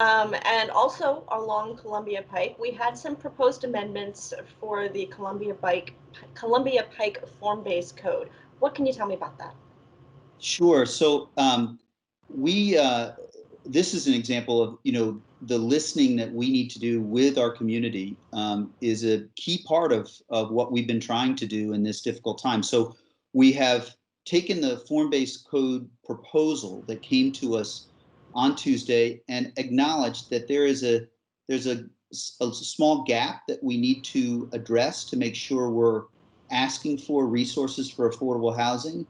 And also along Columbia Pike, we had some proposed amendments for the Columbia Pike form-based code. What can you tell me about that? Sure. So we this is an example of the listening that we need to do with our community is a key part of what we've been trying to do in this difficult time. So we have taken the form-based code proposal that came to us on Tuesday and acknowledged that there's a small gap that we need to address to make sure we're asking for resources for affordable housing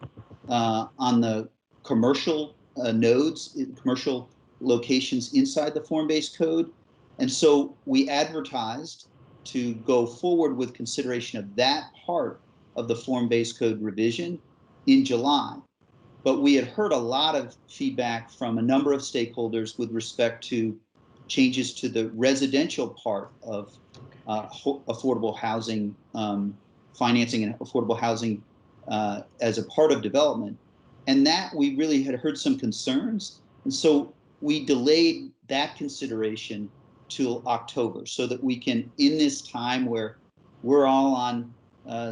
on the commercial nodes, commercial locations inside the form-based code. And so we advertised to go forward with consideration of that part of the form-based code revision in July. But we had heard a lot of feedback from a number of stakeholders with respect to changes to the residential part of affordable housing, financing and affordable housing as a part of development. And that we really had heard some concerns. And so we delayed that consideration till October so that we can, in this time where we're all on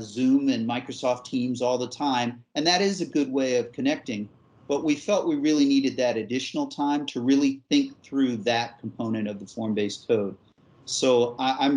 Zoom and Microsoft Teams all the time, and that is a good way of connecting, but we felt we really needed that additional time to really think through that component of the form-based code. So I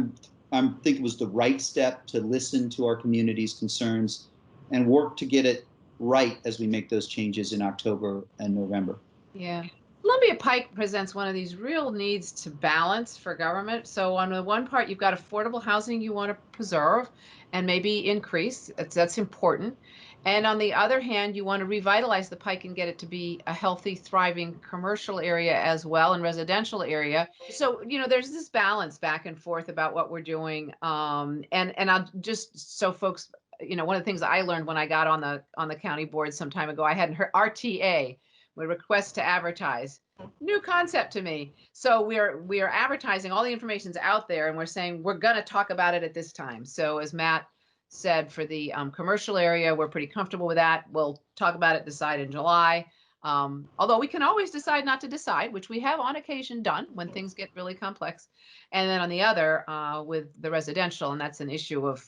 think it was the right step to listen to our community's concerns and work to get it right as we make those changes in October and November. Yeah. Columbia Pike presents one of these real needs to balance for government. So on the one part, you've got affordable housing you want to preserve and maybe increase. That's important. And on the other hand, you want to revitalize the Pike and get it to be a healthy, thriving commercial area as well and residential area. So, there's this balance back and forth about what we're doing. And I'll just so folks, one of the things I learned when I got on the county board some time ago, I hadn't heard RTA. We request to advertise. New concept to me. So we are advertising, all the information's out there, and we're saying we're going to talk about it at this time. So as Matt said, for the commercial area, we're pretty comfortable with that. We'll talk about it, decide in July. Although we can always decide not to decide, which we have on occasion done when things get really complex. And then on the other, with the residential, and that's an issue of,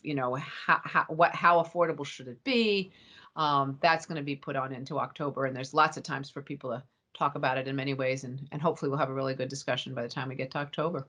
how affordable should it be? That's going to be put on into October, and there's lots of times for people to talk about it in many ways, and hopefully we'll have a really good discussion by the time we get to October.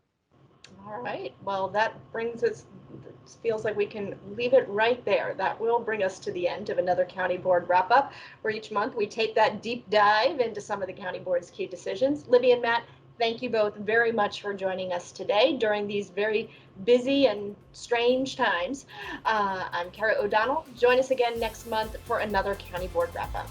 All right. Well, that brings us, it feels like we can leave it right there. That will bring us to the end of another county board wrap up, where each month we take that deep dive into some of the county board's key decisions. Libby and Matt, thank you both very much for joining us today during these very busy and strange times. I'm Kara O'Donnell. Join us again next month for another county board wrap up.